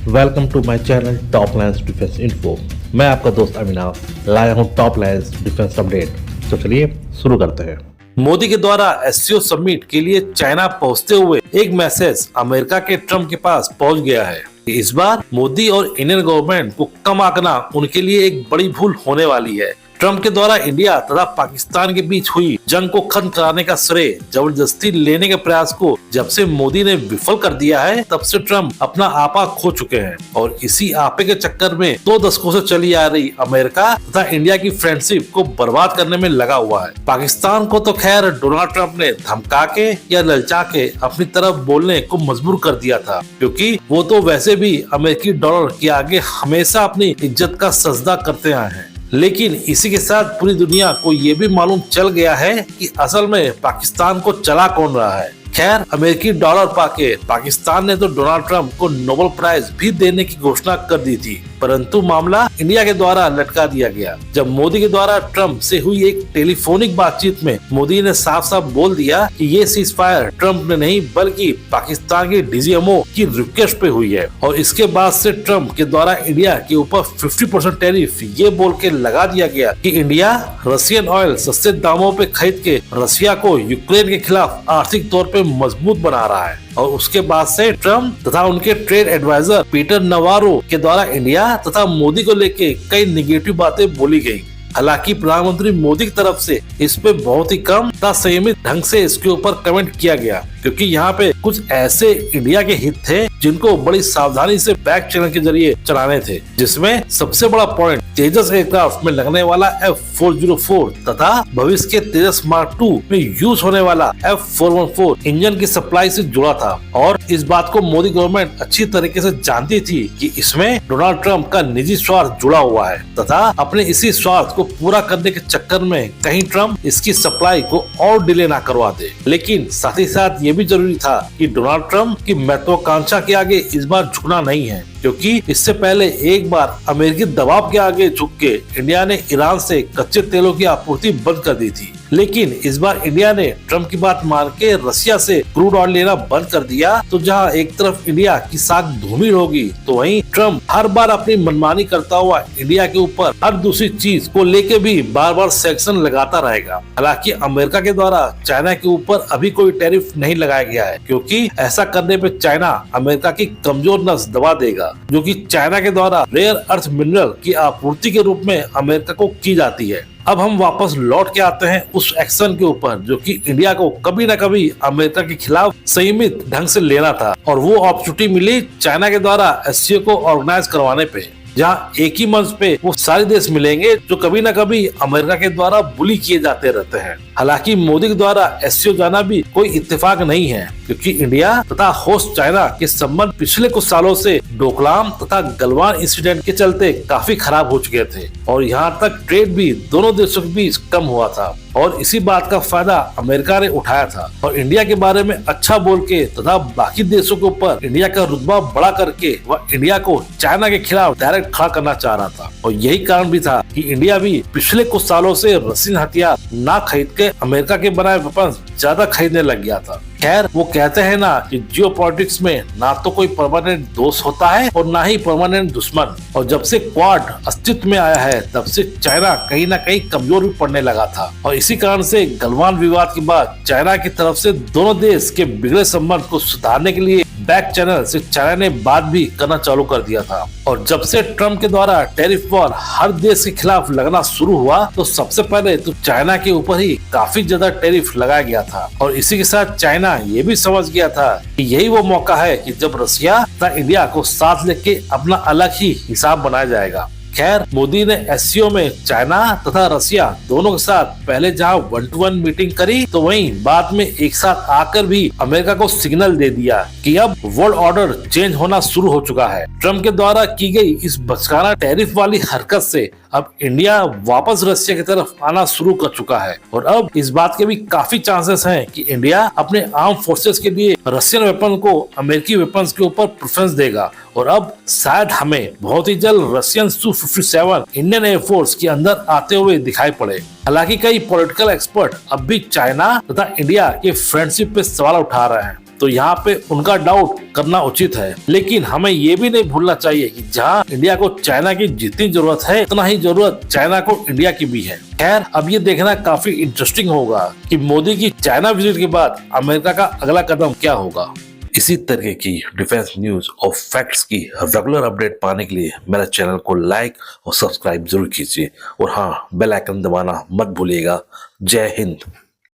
Welcome to my channel top lines defence info. मैं आपका दोस्त अविनाश लाया हूं टॉप लाइन्स डिफेंस अपडेट। तो चलिए शुरू करते हैं। मोदी के द्वारा एससीओ समिट के लिए चाइना पहुंचते हुए एक मैसेज अमेरिका के ट्रम्प के पास पहुंच गया है। इस बार मोदी और इंडियन गवर्नमेंट को कम आंकना उनके लिए एक बड़ी भूल होने वाली है। ट्रम्प के द्वारा इंडिया तथा पाकिस्तान के बीच हुई जंग को खत्म कराने का श्रेय जबरदस्ती लेने के प्रयास को जब से मोदी ने विफल कर दिया है, तब से ट्रम्प अपना आपा खो चुके हैं और इसी आपे के चक्कर में 2 दशकों से चली आ रही अमेरिका तथा इंडिया की फ्रेंडशिप को बर्बाद करने में लगा हुआ है। पाकिस्तान को तो खैर डोनाल्ड ट्रम्प ने धमका के या ललचा के अपनी तरफ बोलने को मजबूर कर दिया था, क्योंकि वो तो वैसे भी अमेरिकी डॉलर के आगे हमेशा अपनी इज्जत का सजदा करते आए हैं। लेकिन इसी के साथ पूरी दुनिया को ये भी मालूम चल गया है कि असल में पाकिस्तान को चला कौन रहा है। खैर, अमेरिकी डॉलर पाके पाकिस्तान ने तो डोनाल्ड ट्रम्प को नोबेल प्राइज भी देने की घोषणा कर दी थी, परंतु मामला इंडिया के द्वारा लटका दिया गया। जब मोदी के द्वारा ट्रम्प से हुई एक टेलीफोनिक बातचीत में मोदी ने साफ साफ बोल दिया कि ये सीज फायर ट्रम्प ने नहीं बल्कि पाकिस्तान के डीजीएमओ की रिक्वेस्ट पे हुई है, और इसके बाद से ट्रम्प के द्वारा इंडिया के ऊपर 50% टैरिफ ये बोल के लगा दिया गया कि इंडिया रशियन ऑयल सस्ते दामों पे खरीद के रशिया को यूक्रेन के खिलाफ आर्थिक तौर पे मजबूत बना रहा है। और उसके बाद से ट्रम्प तथा उनके ट्रेड एडवाइजर पीटर नवारो के द्वारा इंडिया तथा मोदी को लेके कई निगेटिव बातें बोली गयी। हालांकि प्रधानमंत्री मोदी की तरफ से इस पे बहुत ही कम तथा संयमित ढंग से इसके ऊपर कमेंट किया गया, क्योंकि यहाँ पे कुछ ऐसे इंडिया के हित थे जिनको बड़ी सावधानी से बैक चैनल के जरिए चलाने थे, जिसमें सबसे बड़ा पॉइंट तेजस एयरक्राफ्ट में लगने वाला F404 तथा भविष्य के तेजस मार्क 2 में यूज होने वाला F414 इंजन की सप्लाई से जुड़ा था। और इस बात को मोदी गवर्नमेंट अच्छी तरीके से जानती थी कि इसमें डोनाल्ड ट्रम्प का निजी स्वार्थ जुड़ा हुआ है तथा अपने इसी स्वार्थ को पूरा करने के चक्कर में कहीं ट्रम्प इसकी सप्लाई को और डिले ना करवा दे। लेकिन साथ ही साथ ये भी जरूरी था कि डोनाल्ड ट्रम्प की महत्वाकांक्षा के आगे इस बार झुकना नहीं है, क्योंकि इससे पहले एक बार अमेरिकी दबाव के आगे झुक के इंडिया ने ईरान से कच्चे तेलों की आपूर्ति बंद कर दी थी। लेकिन इस बार इंडिया ने ट्रम्प की बात मान के रशिया से क्रूड ऑयल लेना बंद कर दिया। तो जहां एक तरफ इंडिया की साख धूमिल होगी, तो वहीं ट्रम्प हर बार अपनी मनमानी करता हुआ इंडिया के ऊपर हर दूसरी चीज को लेके भी बार बार सैंक्शन लगाता रहेगा। हालांकि अमेरिका के द्वारा चाइना के ऊपर अभी कोई टैरिफ नहीं लगाया गया है, क्योंकि ऐसा करने पे चाइना अमेरिका की कमजोर नस दबा देगा, जो कि चाइना के द्वारा रेयर अर्थ मिनरल की आपूर्ति के रूप में अमेरिका को की जाती है। अब हम वापस लौट के आते हैं उस एक्शन के ऊपर जो कि इंडिया को कभी न कभी अमेरिका के खिलाफ संयमित ढंग से लेना था, और वो अपॉर्चुनिटी मिली चाइना के द्वारा एससीओ को ऑर्गेनाइज करवाने पे, जहाँ एक ही मंच पे वो सारे देश मिलेंगे जो कभी न कभी अमेरिका के द्वारा बुली किए जाते रहते हैं। हालांकि मोदी के द्वारा एससीओ जाना भी कोई इत्तेफाक नहीं है, क्योंकि इंडिया तथा होस्ट चाइना के संबंध पिछले कुछ सालों से डोकलाम तथा गलवान इंसिडेंट के चलते काफी खराब हो चुके थे, और यहाँ तक ट्रेड भी दोनों देशों के बीच कम हुआ था, और इसी बात का फायदा अमेरिका ने उठाया था और इंडिया के बारे में अच्छा बोल के तथा बाकी देशों के ऊपर इंडिया का रुतबा बड़ा करके वह इंडिया को चाइना के खिलाफ डायरेक्ट खड़ा करना चाह रहा था। और यही कारण भी था कि इंडिया भी पिछले कुछ सालों से रशियन हथियार ना खरीद के अमेरिका के बनाए वेपन्स ज्यादा खरीदने लग गया था। खैर, वो कहते हैं ना कि जियोपॉलिटिक्स में ना तो कोई परमानेंट दोस्त होता है और ना ही परमानेंट दुश्मन, और जब से क्वाड अस्तित्व में आया है तब से चाइना कहीं ना कहीं कमजोर भी पड़ने लगा था, और इसी कारण से गलवान विवाद के बाद चाइना की तरफ से दोनों देश के बिगड़े संबंध को सुधारने के लिए बैक चैनल से चाइना ने बात भी करना चालू कर दिया था। और जब से ट्रम्प के द्वारा टैरिफ वॉर हर देश के खिलाफ लगना शुरू हुआ, तो सबसे पहले तो चाइना के ऊपर ही काफी ज्यादा टैरिफ लगाया गया था, और इसी के साथ चाइना ये भी समझ गया था कि यही वो मौका है कि जब रशिया तथा इंडिया को साथ लेके अपना अलग ही हिसाब बनाया जाएगा। खैर, मोदी ने एससीओ में चाइना तथा रशिया दोनों के साथ पहले जहां 1-to-1 मीटिंग करी, तो वहीं बाद में एक साथ आकर भी अमेरिका को सिग्नल दे दिया कि अब वर्ल्ड ऑर्डर चेंज होना शुरू हो चुका है। ट्रम्प के द्वारा की गई इस बचकाना टैरिफ वाली हरकत से अब इंडिया वापस रशिया की तरफ आना शुरू कर चुका है, और अब इस बात के भी काफी चांसेस हैं कि इंडिया अपने आर्म फोर्सेस के लिए रशियन वेपन को अमेरिकी वेपन्स के ऊपर प्रेफरेंस देगा, और अब शायद हमें बहुत ही जल्द रशियन Su-57 इंडियन एयरफोर्स के अंदर आते हुए दिखाई पड़े। हालांकि कई पॉलिटिकल एक्सपर्ट अब भी चाइना तथा इंडिया के फ्रेंडशिप पे सवाल उठा रहे हैं। तो यहाँ पे उनका डाउट करना उचित है, लेकिन हमें ये भी नहीं भूलना चाहिए कि जहाँ इंडिया को चाइना की जितनी जरूरत है उतना ही जरूरत चाइना को इंडिया की भी है। खैर, अब ये देखना काफी इंटरेस्टिंग होगा कि मोदी की चाइना विजिट के बाद अमेरिका का अगला कदम क्या होगा। इसी तरह की डिफेंस न्यूज और फैक्ट्स की रेगुलर अपडेट पाने के लिए मेरे चैनल को लाइक और सब्सक्राइब जरूर कीजिए और हाँ, बेल आइकन दबाना मत भूलिएगा। जय हिंद।